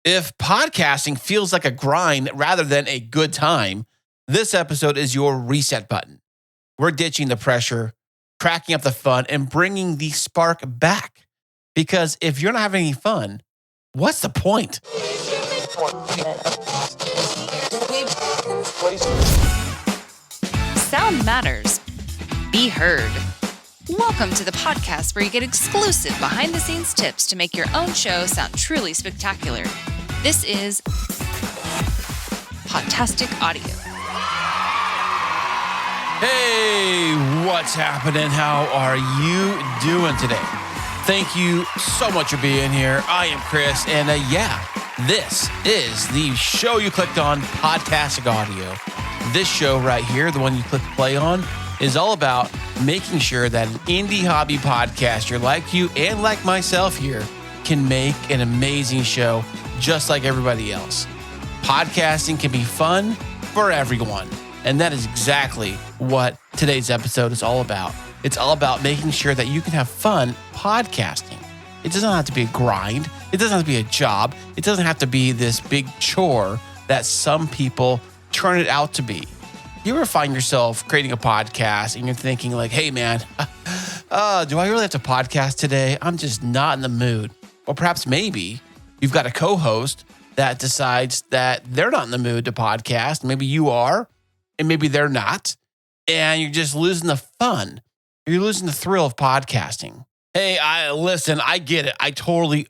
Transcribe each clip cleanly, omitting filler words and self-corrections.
If podcasting feels like a grind rather than a good time, this episode is your reset button. We're ditching the pressure, cracking up the fun, and bringing the spark back. Because if you're not having any fun, what's the point? Sound matters. Be heard. Welcome to the podcast where you get exclusive behind-the-scenes tips to make your own show sound truly spectacular. This is Podtastic Audio. Hey, what's happening? How are you doing today? Thank you so much for being here. I am Chris, and this is the show you clicked on, Podtastic Audio. This show right here, the one you click play on, is all about making sure that an indie hobby podcaster like you and like myself here can make an amazing show just like everybody else. Podcasting can be fun for everyone, and that is exactly what today's episode is all about. It's all about making sure that you can have fun podcasting. It doesn't have to be a grind. It doesn't have to be a job. It doesn't have to be this big chore that some people turn it out to be. You ever find yourself creating a podcast and you're thinking like, hey man, do I really have to podcast today? I'm just not in the mood. Or perhaps maybe you've got a co-host that decides that they're not in the mood to podcast. Maybe you are, and maybe they're not. And you're just losing the fun. You're losing the thrill of podcasting. Hey, I get it. I totally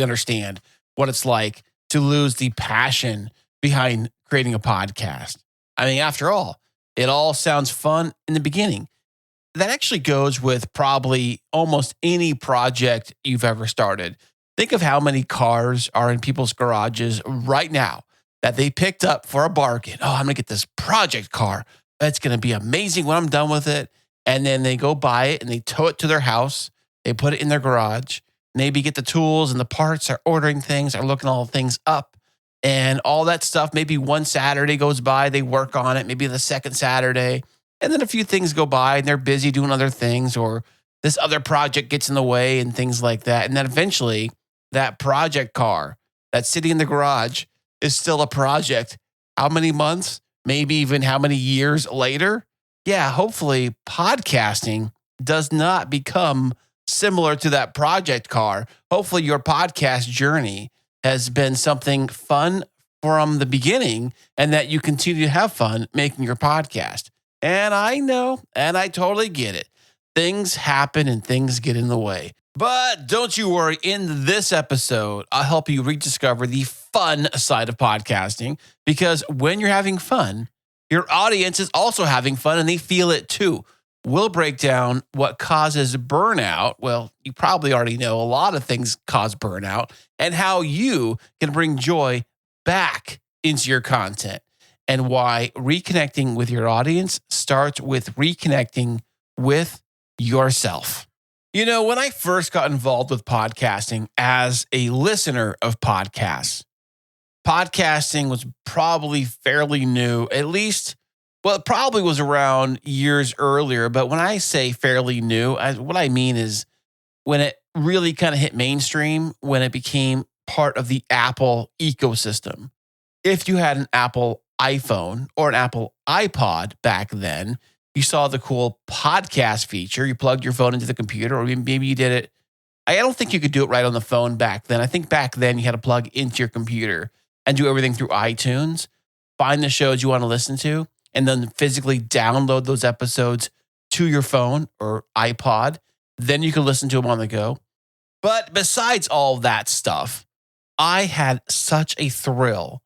understand what it's like to lose the passion behind creating a podcast. I mean, after all, it all sounds fun in the beginning. That actually goes with probably almost any project you've ever started. Think of how many cars are in people's garages right now that they picked up for a bargain. Oh, I'm going to get this project car. It's going to be amazing when I'm done with it. And then they go buy it and they tow it to their house. They put it in their garage. Maybe get the tools and the parts, are ordering things, are looking all things up. And all that stuff, maybe one Saturday goes by, they work on it, maybe the second Saturday, and then a few things go by and they're busy doing other things, or this other project gets in the way and things like that. And then eventually that project car that's sitting in the garage is still a project. How many months, maybe even how many years later? Yeah, hopefully podcasting does not become similar to that project car. Hopefully your podcast journey has been something fun from the beginning and that you continue to have fun making your podcast. And I know, and I totally get it. Things happen and things get in the way. But don't you worry. In this episode, I'll help you rediscover the fun side of podcasting, because when you're having fun, your audience is also having fun and they feel it too. We'll break down what causes burnout. Well, you probably already know a lot of things cause burnout, and how you can bring joy back into your content, and why reconnecting with your audience starts with reconnecting with yourself. You know, when I first got involved with podcasting as a listener of podcasts, podcasting was probably fairly new, at least. Well, it probably was around years earlier, but when I say fairly new, what I mean is when it really kind of hit mainstream, when it became part of the Apple ecosystem. If you had an Apple iPhone or an Apple iPod back then, you saw the cool podcast feature. You plugged your phone into the computer, or maybe you did it. I don't think you could do it right on the phone back then. I think back then you had to plug into your computer and do everything through iTunes, find the shows you want to listen to, and then physically download those episodes to your phone or iPod. Then you can listen to them on the go. But besides all that stuff, I had such a thrill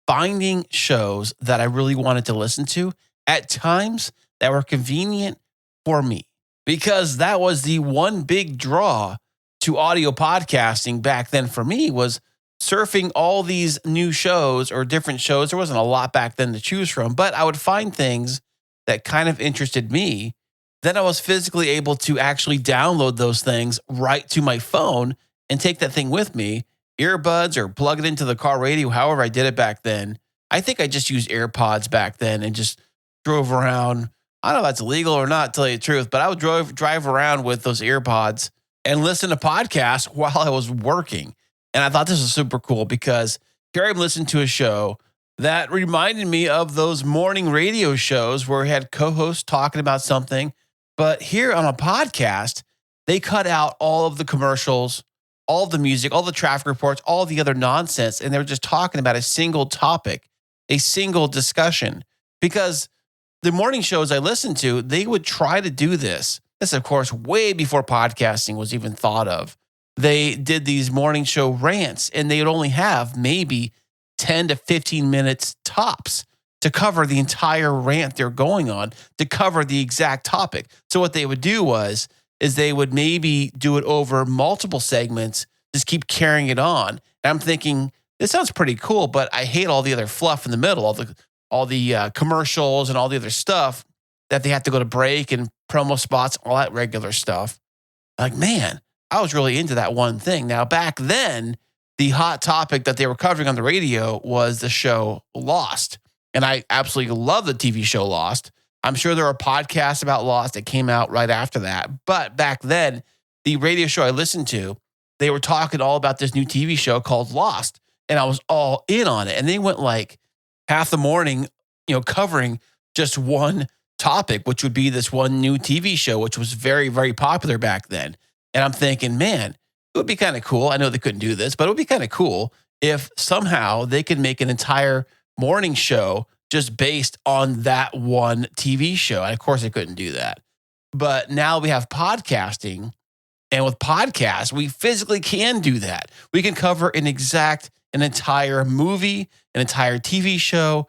finding shows that I really wanted to listen to at times that were convenient for me. Because that was the one big draw to audio podcasting back then for me, was surfing all these new shows or different shows. There wasn't a lot back then to choose from, but I would find things that kind of interested me. Then I was physically able to actually download those things right to my phone and take that thing with me, earbuds, or plug it into the car radio, however I did it back then. I think I just used AirPods back then and just drove around. I don't know if that's illegal or not, to tell you the truth, but I would drive around with those AirPods and listen to podcasts while I was working. And I thought this was super cool because here I'm listening to a show that reminded me of those morning radio shows where we had co-hosts talking about something. But here on a podcast, they cut out all of the commercials, all of the music, all the traffic reports, all the other nonsense. And they were just talking about a single topic, a single discussion. Because the morning shows I listened to, they would try to do this. This, of course, way before podcasting was even thought of. They did these morning show rants, and they would only have maybe 10 to 15 minutes tops to cover the entire rant they're going on, to cover the exact topic. So what they would do is they would maybe do it over multiple segments, just keep carrying it on. And I'm thinking, this sounds pretty cool, but I hate all the other fluff in the middle, all the commercials and all the other stuff that they have to go to break and promo spots, all that regular stuff. Like, man, I was really into that one thing. Now, back then, the hot topic that they were covering on the radio was the show Lost. And I absolutely love the TV show Lost. I'm sure there are podcasts about Lost that came out right after that. But back then, the radio show I listened to, they were talking all about this new TV show called Lost. And I was all in on it. And they went like half the morning, covering just one topic, which would be this one new TV show, which was very, very popular back then. And I'm thinking, man, it would be kind of cool. I know they couldn't do this, but it would be kind of cool if somehow they could make an entire morning show just based on that one TV show. And of course, they couldn't do that. But now we have podcasting. And with podcasts, we physically can do that. We can cover an entire movie, an entire TV show,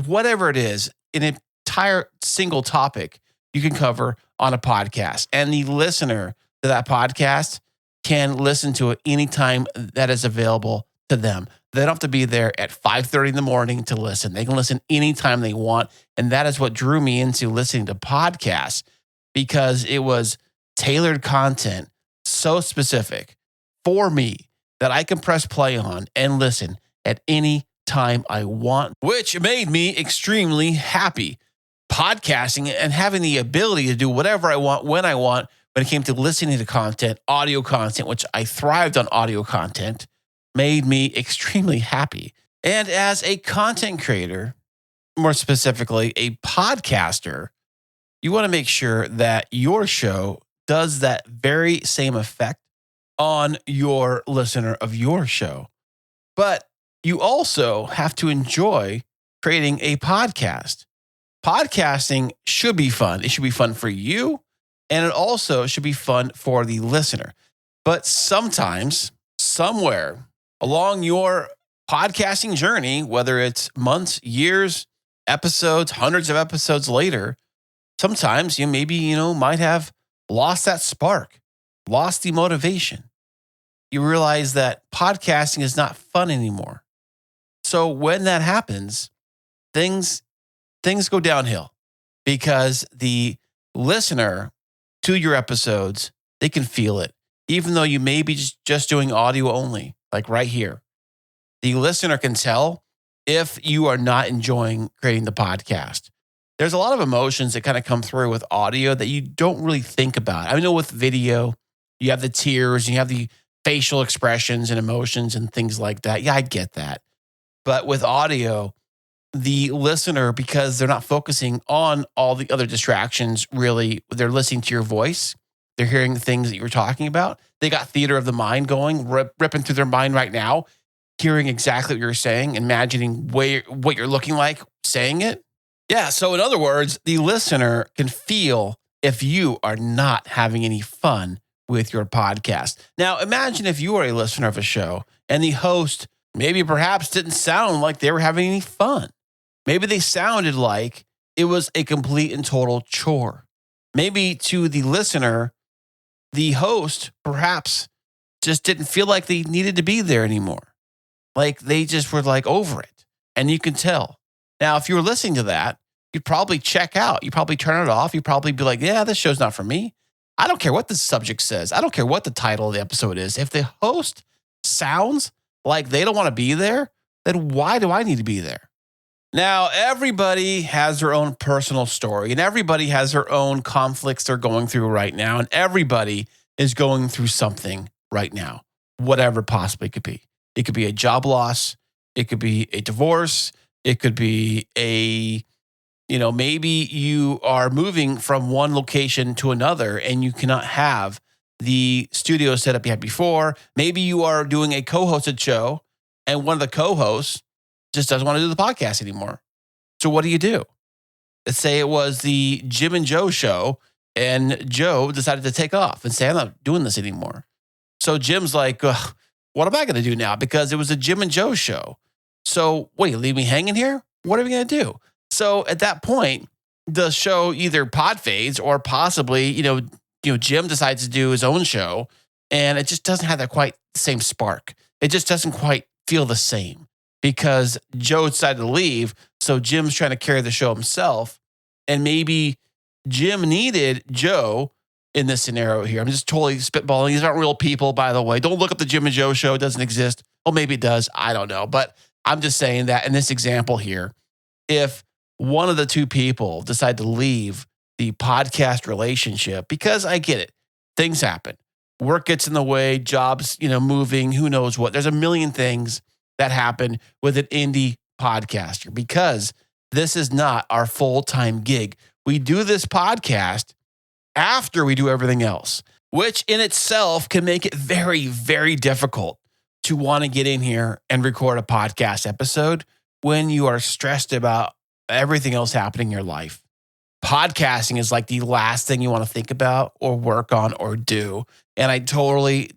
whatever it is, an entire single topic you can cover on a podcast. And the listener to that podcast can listen to it anytime that is available to them. They don't have to be there at 5:30 in the morning to listen. They can listen anytime they want. And that is what drew me into listening to podcasts, because it was tailored content so specific for me that I can press play on and listen at any time I want, which made me extremely happy. Podcasting and having the ability to do whatever I want when I want when it came to listening to content, audio content, which I thrived on audio content, made me extremely happy. And as a content creator, more specifically a podcaster, you want to make sure that your show does that very same effect on your listener of your show. But you also have to enjoy creating a podcast. Podcasting should be fun. It should be fun for you, and it also should be fun for the listener. But sometimes, somewhere along your podcasting journey, whether it's months, years, episodes, hundreds of episodes later, sometimes you might have lost that spark, lost the motivation. You realize that podcasting is not fun anymore. So when that happens, things go downhill, because the listener to your episodes, they can feel it. Even though you may be just doing audio only, like right here, the listener can tell if you are not enjoying creating the podcast. There's a lot of emotions that kind of come through with audio that you don't really think about. I know with video, you have the tears, you have the facial expressions and emotions and things like that. Yeah, I get that. But with audio, the listener, because they're not focusing on all the other distractions, really, they're listening to your voice. They're hearing the things that you're talking about. They got theater of the mind going, ripping through their mind right now, hearing exactly what you're saying, imagining what you're looking like saying it. Yeah, so in other words, the listener can feel if you are not having any fun with your podcast. Now, imagine if you are a listener of a show and the host maybe perhaps didn't sound like they were having any fun. Maybe they sounded like it was a complete and total chore. Maybe to the listener, the host perhaps just didn't feel like they needed to be there anymore. Like they just were like over it. And you can tell. Now, if you were listening to that, you'd probably check out. You'd probably turn it off. You'd probably be like, yeah, this show's not for me. I don't care what the subject says. I don't care what the title of the episode is. If the host sounds like they don't want to be there, then why do I need to be there? Now, everybody has their own personal story, and everybody has their own conflicts they're going through right now, and everybody is going through something right now. whatever possibly could be. It could be a job loss. It could be a divorce. It could be maybe you are moving from one location to another and you cannot have the studio setup you had before. Maybe you are doing a co-hosted show and one of the co-hosts just doesn't want to do the podcast anymore. So what do? Let's say it was the Jim and Joe show and Joe decided to take off and say, I'm not doing this anymore. So Jim's like, ugh, what am I going to do now? Because it was a Jim and Joe show. So what, you leave me hanging here? What are we going to do? So at that point, the show either pod fades or possibly, Jim decides to do his own show and it just doesn't have that quite same spark. It just doesn't quite feel the same because Joe decided to leave. So Jim's trying to carry the show himself. And maybe Jim needed Joe in this scenario here. I'm just totally spitballing. These aren't real people, by the way. Don't look up the Jim and Joe show. It doesn't exist. Well, maybe it does. I don't know. But I'm just saying that in this example here, if one of the two people decide to leave the podcast relationship, because I get it, things happen. Work gets in the way, jobs, moving, who knows what. There's a million things that happen with an indie podcaster because this is not our full-time gig. We do this podcast after we do everything else, which in itself can make it very, very difficult to want to get in here and record a podcast episode when you are stressed about everything else happening in your life. Podcasting is like the last thing you want to think about or work on or do. And I totally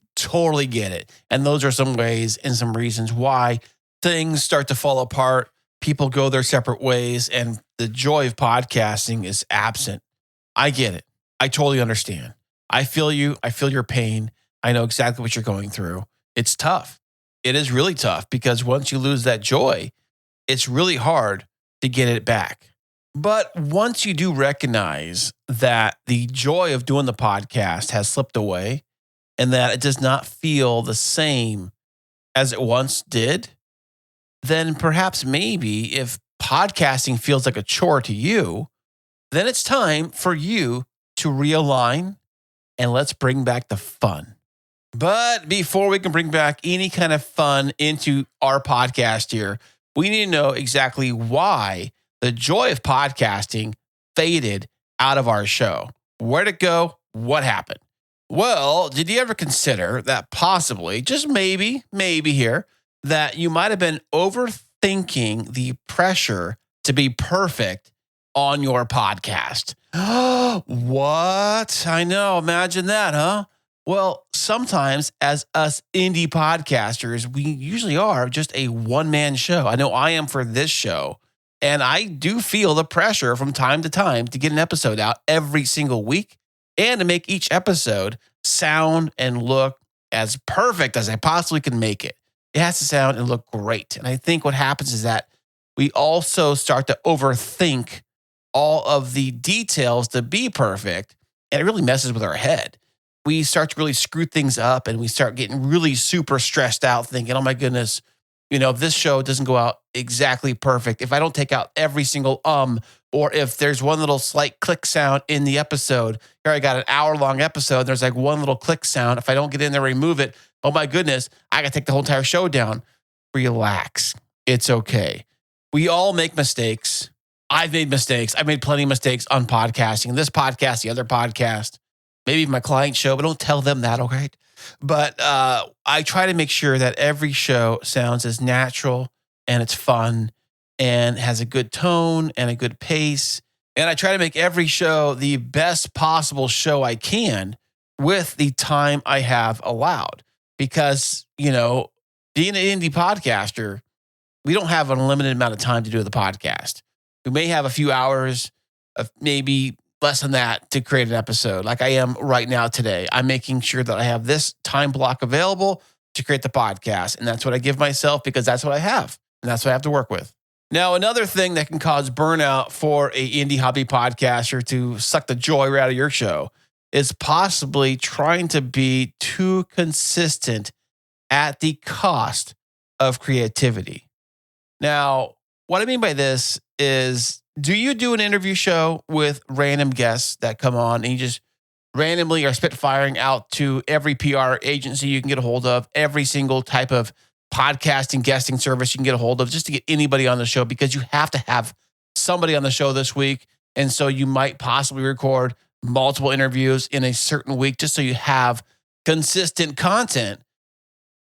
get it. And those are some ways and some reasons why things start to fall apart. People go their separate ways and the joy of podcasting is absent. I get it. I totally understand. I feel you. I feel your pain. I know exactly what you're going through. It's tough. It is really tough because once you lose that joy, it's really hard to get it back. But once you do recognize that the joy of doing the podcast has slipped away and that it does not feel the same as it once did, then perhaps maybe if podcasting feels like a chore to you, then it's time for you to realign and let's bring back the fun. But before we can bring back any kind of fun into our podcast here, we need to know exactly why the joy of podcasting faded out of our show. Where'd it go? What happened? Well, did you ever consider that possibly, just maybe here, that you might have been overthinking the pressure to be perfect on your podcast? What? I know. Imagine that, huh? Well, sometimes as us indie podcasters, we usually are just a one-man show. I know I am for this show. And I do feel the pressure from time to time to get an episode out every single week and to make each episode sound and look as perfect as I possibly can make it. It has to sound and look great. And I think what happens is that we also start to overthink all of the details to be perfect. And it really messes with our head. We start to really screw things up and we start getting really super stressed out thinking, oh my goodness, if this show doesn't go out exactly perfect, if I don't take out every single or if there's one little slight click sound in the episode, here I got an hour-long episode, there's like one little click sound. If I don't get in there and remove it, oh my goodness, I got to take the whole entire show down. Relax. It's okay. We all make mistakes. I've made mistakes. I've made plenty of mistakes on podcasting. This podcast, the other podcast, maybe my client show, but don't tell them that, okay? But I try to make sure that every show sounds as natural and it's fun and has a good tone and a good pace. And I try to make every show the best possible show I can with the time I have allowed. Because, being an indie podcaster, we don't have an unlimited amount of time to do the podcast. We may have a few hours of maybe less than that to create an episode like I am right now today. I'm making sure that I have this time block available to create the podcast. And that's what I give myself because that's what I have. And that's what I have to work with. Now, another thing that can cause burnout for a indie hobby podcaster to suck the joy right out of your show is possibly trying to be too consistent at the cost of creativity. Now, what I mean by this is, do you do an interview show with random guests that come on and you just randomly are spitfiring out to every PR agency you can get a hold of, every single type of podcasting guesting service you can get a hold of, just to get anybody on the show, because you have to have somebody on the show this week. And so you might possibly record multiple interviews in a certain week just so you have consistent content.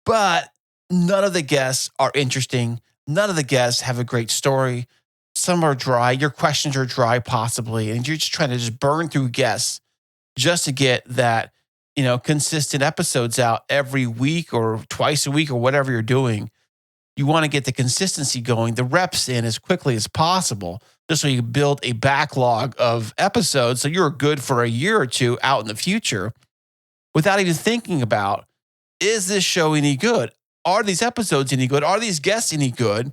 But none of the guests are interesting. None of the guests have a great story. Some are dry. Your questions are dry, possibly. And you're just trying to just burn through guests just to get that, consistent episodes out every week or twice a week or whatever you're doing. You want to get the consistency going, the reps in as quickly as possible, just so you build a backlog of episodes so you're good for a year or two out in the future without even thinking about, is this show any good? Are these episodes any good? Are these guests any good?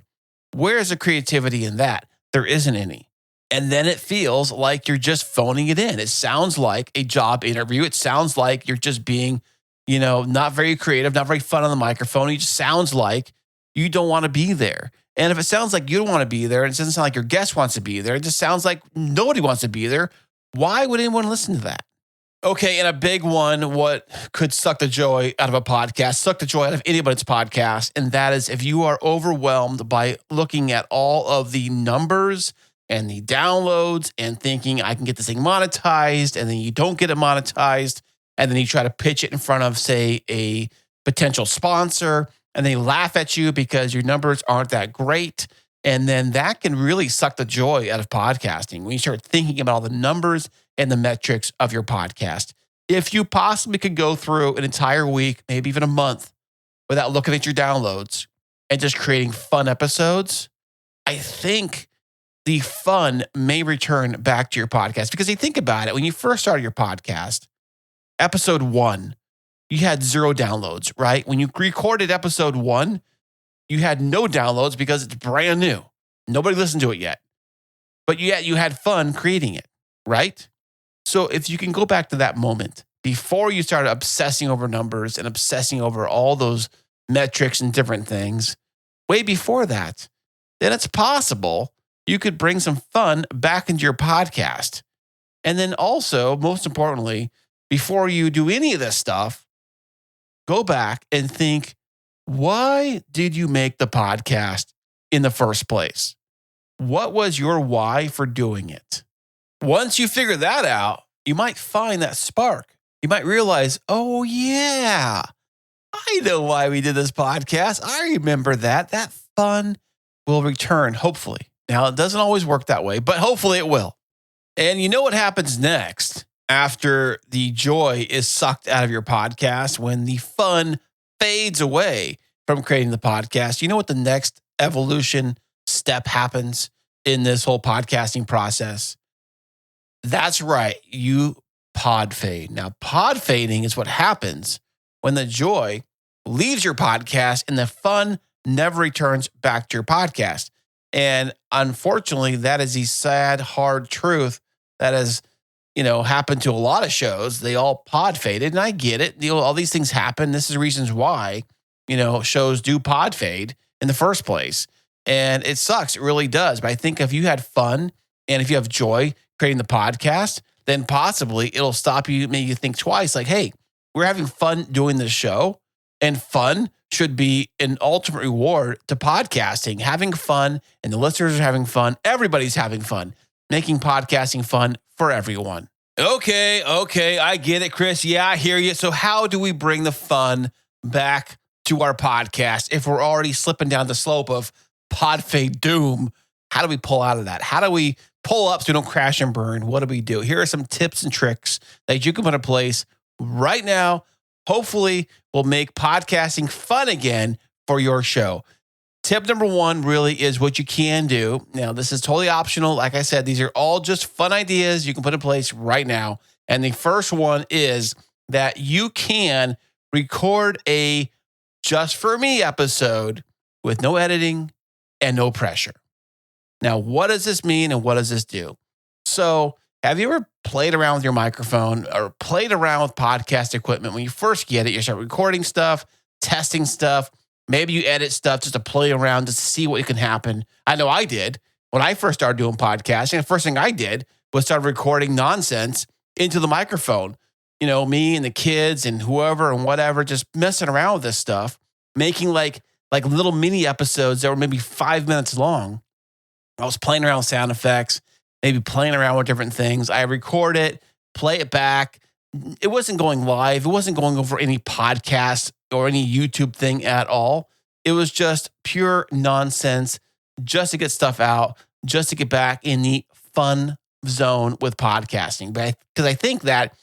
Where's the creativity in that? There isn't any. And then it feels like you're just phoning it in. It sounds like a job interview. It sounds like you're just being, not very creative, not very fun on the microphone. It just sounds like you don't want to be there. And if it sounds like you don't want to be there, and it doesn't sound like your guest wants to be there, it just sounds like nobody wants to be there, why would anyone listen to that? Okay, and a big one, what could suck the joy out of a podcast, suck the joy out of anybody's podcast, and that is if you are overwhelmed by looking at all of the numbers and the downloads and thinking, I can get this thing monetized, and then you don't get it monetized, and then you try to pitch it in front of, say, a potential sponsor, and they laugh at you because your numbers aren't that great. And then that can really suck the joy out of podcasting when you start thinking about all the numbers and the metrics of your podcast. If you possibly could go through an entire week, maybe even a month, without looking at your downloads and just creating fun episodes, I think the fun may return back to your podcast. Because you think about it, when you first started your podcast, episode 1, you had 0 downloads, right? When you recorded episode 1, you had no downloads because it's brand new. Nobody listened to it yet. But yet you had fun creating it, right? So if you can go back to that moment before you started obsessing over numbers and obsessing over all those metrics and different things, way before that, then it's possible you could bring some fun back into your podcast. And then also, most importantly, before you do any of this stuff, go back and think, why did you make the podcast in the first place? What was your why for doing it? Once you figure that out, you might find that spark. You might realize, oh yeah, I know why we did this podcast. I remember that. That fun will return, hopefully. Now, it doesn't always work that way, but hopefully it will. And you know what happens next after the joy is sucked out of your podcast, when the fun fades away from creating the podcast? You know what the next evolution step happens in this whole podcasting process? That's right. You pod fade. Now, pod fading is what happens when the joy leaves your podcast and the fun never returns back to your podcast. And unfortunately, that is the sad, hard truth that has, happened to a lot of shows. They all pod faded, and I get it. All these things happen. This is reasons why, shows do pod fade in the first place. And it sucks. It really does. But I think if you had fun and if you have joy creating the podcast, then possibly it'll stop you, make you think twice. Like, hey, we're having fun doing this show, and fun should be an ultimate reward to podcasting. Having fun, and the listeners are having fun. Everybody's having fun, making podcasting fun for everyone. Okay, I get it, Chris. Yeah, I hear you. So how do we bring the fun back to our podcast if we're already slipping down the slope of pod fade doom? How do we pull out of that? How do we pull up so we don't crash and burn? What do we do? Here are some tips and tricks that you can put in place right now. Hopefully, will make podcasting fun again for your show. Tip number 1 really is what you can do. Now, this is totally optional. Like I said, these are all just fun ideas you can put in place right now. And the first one is that you can record a just for me episode with no editing and no pressure. Now, what does this mean and what does this do? So, have you ever played around with your microphone or played around with podcast equipment? When you first get it, you start recording stuff, testing stuff. Maybe you edit stuff just to play around, just to see what can happen. I know I did. When I first started doing podcasting, the first thing I did was start recording nonsense into the microphone. me and the kids and whoever and whatever, just messing around with this stuff, making like little mini episodes that were maybe 5 minutes long. I was playing around with sound effects, maybe playing around with different things. I record it, play it back. It wasn't going live. It wasn't going over any podcast or any YouTube thing at all. It was just pure nonsense just to get stuff out, just to get back in the fun zone with podcasting. Because I think that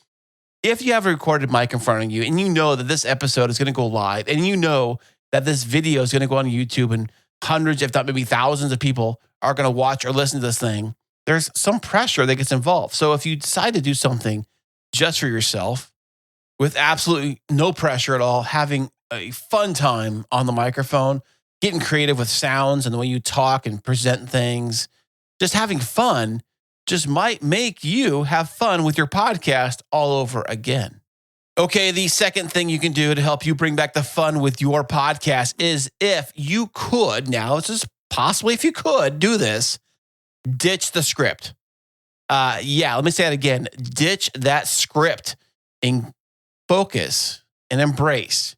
if you have a recorded mic in front of you and you know that this episode is going to go live and you know that this video is going to go on YouTube and hundreds, if not maybe thousands of people are going to watch or listen to this thing, there's some pressure that gets involved. So if you decide to do something just for yourself with absolutely no pressure at all, having a fun time on the microphone, getting creative with sounds and the way you talk and present things, just having fun just might make you have fun with your podcast all over again. Okay, the second thing you can do to help you bring back the fun with your podcast is if you could, now this is possibly if you could do this, ditch the script. Let me say that again. Ditch that script and focus and embrace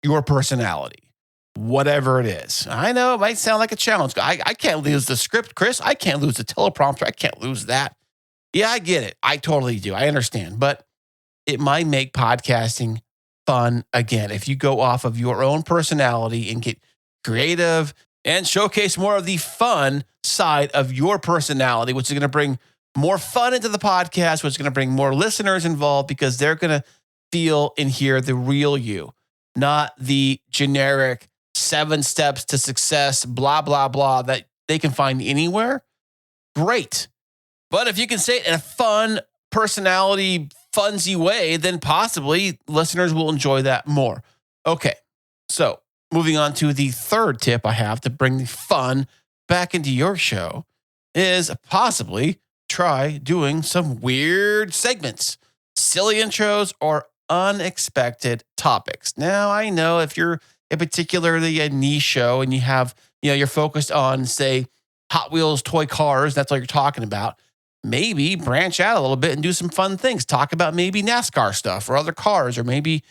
your personality, whatever it is. I know it might sound like a challenge. I can't lose the script, Chris. I can't lose the teleprompter. I can't lose that. Yeah, I get it. I totally do. I understand. But it might make podcasting fun again if you go off of your own personality and get creative and showcase more of the fun side of your personality, which is going to bring more fun into the podcast, which is going to bring more listeners involved because they're going to feel and hear the real you, not the generic 7 steps to success, blah, blah, blah, that they can find anywhere. Great. But if you can say it in a fun personality, funsy way, then possibly listeners will enjoy that more. Okay. So moving on to the third tip I have to bring the fun back into your show is possibly try doing some weird segments, silly intros, or unexpected topics. Now, I know if you're particularly a niche show and you have, you're focused on, say, Hot Wheels toy cars, that's all you're talking about, maybe branch out a little bit and do some fun things. Talk about maybe NASCAR stuff or other cars or maybe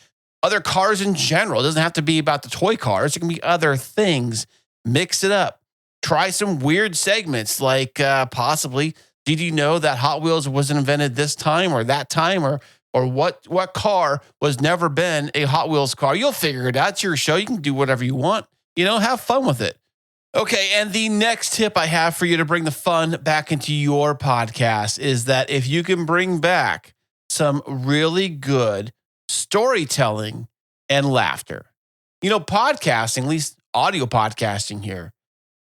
other cars in general. It doesn't have to be about the toy cars. It can be other things. Mix it up. Try some weird segments like possibly, did you know that Hot Wheels was invented this time or that time or what car was never been a Hot Wheels car? You'll figure it out. It's your show. You can do whatever you want. Have fun with it. Okay, and the next tip I have for you to bring the fun back into your podcast is that if you can bring back some really good storytelling and laughter. Podcasting, at least audio podcasting here,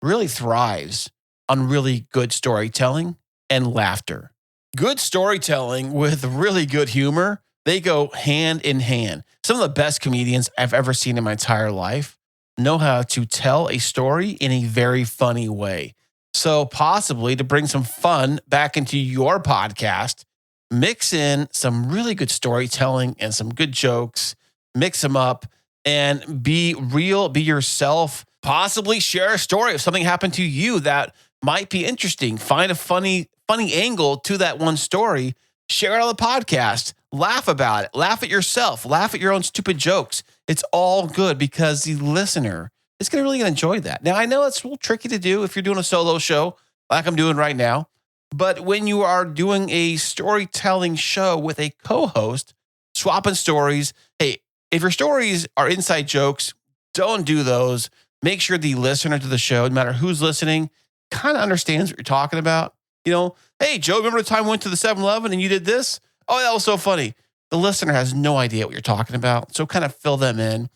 really thrives on really good storytelling and laughter. Good storytelling with really good humor, they go hand in hand. Some of the best comedians I've ever seen in my entire life know how to tell a story in a very funny way. So possibly to bring some fun back into your podcast, mix in some really good storytelling and some good jokes, mix them up and be real, be yourself, possibly share a story of something happened to you that might be interesting. Find a funny angle to that one story, share it on the podcast, laugh about it, laugh at yourself, laugh at your own stupid jokes. It's all good because the listener is really going to enjoy that. Now, I know it's a little tricky to do if you're doing a solo show like I'm doing right now, but when you are doing a storytelling show with a co-host, swapping stories, hey, if your stories are inside jokes, don't do those. Make sure the listener to the show, no matter who's listening, kind of understands what you're talking about. Hey, Joe, remember the time we went to the 7-Eleven and you did this? Oh, that was so funny. The listener has no idea what you're talking about. So kind of fill them in.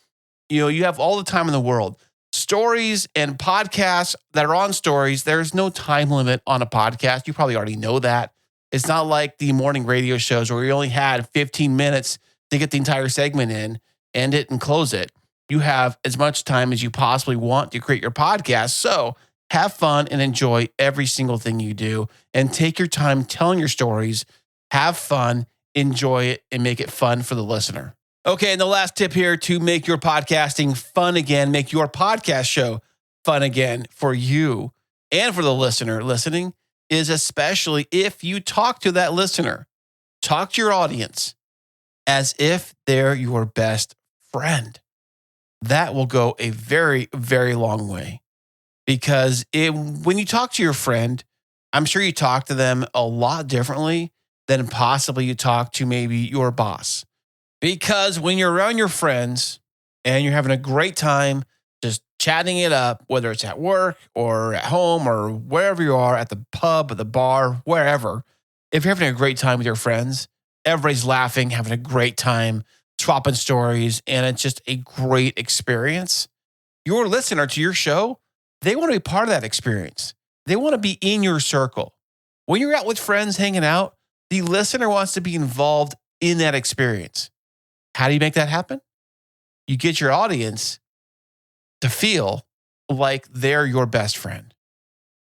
You have all the time in the world. Stories and podcasts that are on stories, there's no time limit on a podcast. You probably already know that. It's not like the morning radio shows where you only had 15 minutes to get the entire segment in, end it, and close it. You have as much time as you possibly want to create your podcast. So have fun and enjoy every single thing you do and take your time telling your stories. Have fun, enjoy it, and make it fun for the listener. Okay, and the last tip here to make your podcasting fun again, make your podcast show fun again for you and for the listener listening is especially if you talk to that listener, talk to your audience, as if they're your best friend. That will go a very, very long way. Because when you talk to your friend, I'm sure you talk to them a lot differently than possibly you talk to maybe your boss. Because when you're around your friends and you're having a great time just chatting it up, whether it's at work or at home or wherever you are, at the pub, at the bar, wherever, if you're having a great time with your friends, everybody's laughing, having a great time, swapping stories, and it's just a great experience. Your listener to your show, they want to be part of that experience. They want to be in your circle. When you're out with friends hanging out, the listener wants to be involved in that experience. How do you make that happen? You get your audience to feel like they're your best friend.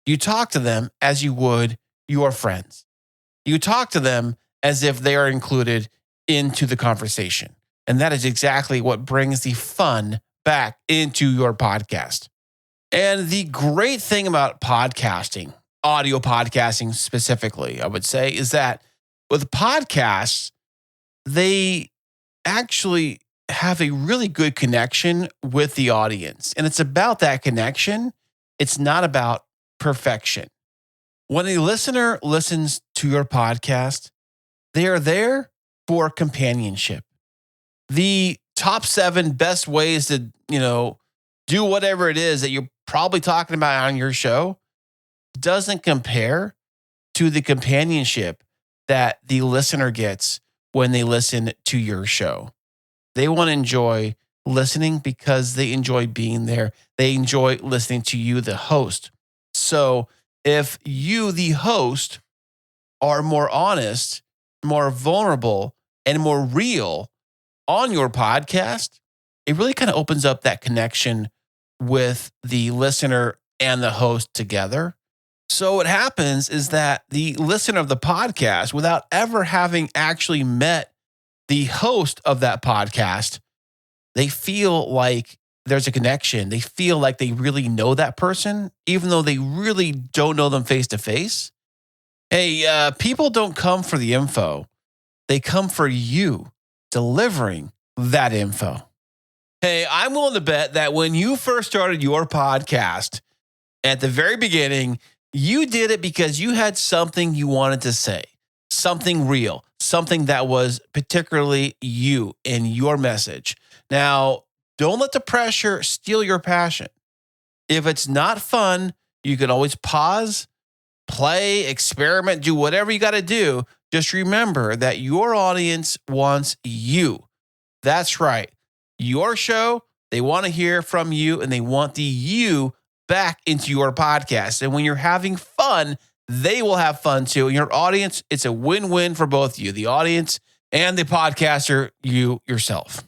You talk to them as you would your friends. You talk to them as if they are included into the conversation. And that is exactly what brings the fun back into your podcast. And the great thing about podcasting, audio podcasting specifically, I would say, is that with podcasts, they actually have a really good connection with the audience. And it's about that connection. It's not about perfection. When a listener listens to your podcast, they are there for companionship. The top 7 best ways to, do whatever it is that you're probably talking about on your show doesn't compare to the companionship that the listener gets when they listen to your show. They want to enjoy listening because they enjoy being there. They enjoy listening to you, the host. So if you, the host, are more honest, more vulnerable, and more real on your podcast, it really kind of opens up that connection with the listener and the host together. So what happens is that the listener of the podcast, without ever having actually met the host of that podcast, they feel like there's a connection. They feel like they really know that person, even though they really don't know them face to face. Hey, people don't come for the info. They come for you delivering that info. Hey, I'm willing to bet that when you first started your podcast at the very beginning, you did it because you had something you wanted to say, something real, something that was particularly you and your message. Now, don't let the pressure steal your passion. If it's not fun, you can always pause, play, experiment, do whatever you got to do. Just remember that your audience wants you. That's right. Your show, they want to hear from you and they want the you back into your podcast. And when you're having fun, they will have fun too. And your audience, it's a win-win for both you, the audience and the podcaster, you yourself.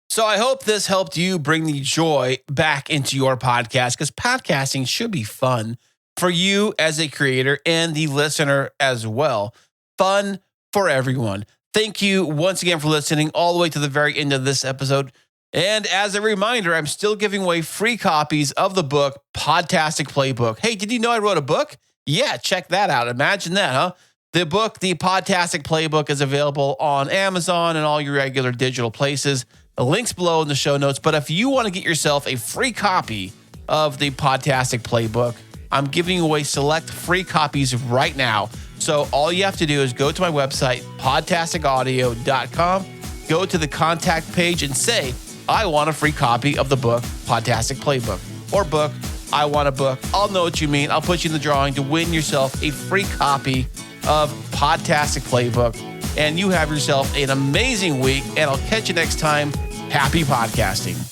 So I hope this helped you bring the joy back into your podcast, because podcasting should be fun for you as a creator and the listener as well. Fun for everyone. Thank you once again for listening all the way to the very end of this episode. And as a reminder, I'm still giving away free copies of the book, Podtastic Playbook. Hey, did you know I wrote a book? Yeah, check that out. Imagine that, huh? The book, the Podtastic Playbook, is available on Amazon and all your regular digital places. The link's below in the show notes. But if you want to get yourself a free copy of the Podtastic Playbook, I'm giving away select free copies right now. So all you have to do is go to my website, podtasticaudio.com, go to the contact page and say, I want a free copy of the book, Podtastic Playbook, or book, I want a book. I'll know what you mean. I'll put you in the drawing to win yourself a free copy of Podtastic Playbook. And you have yourself an amazing week, and I'll catch you next time. Happy podcasting.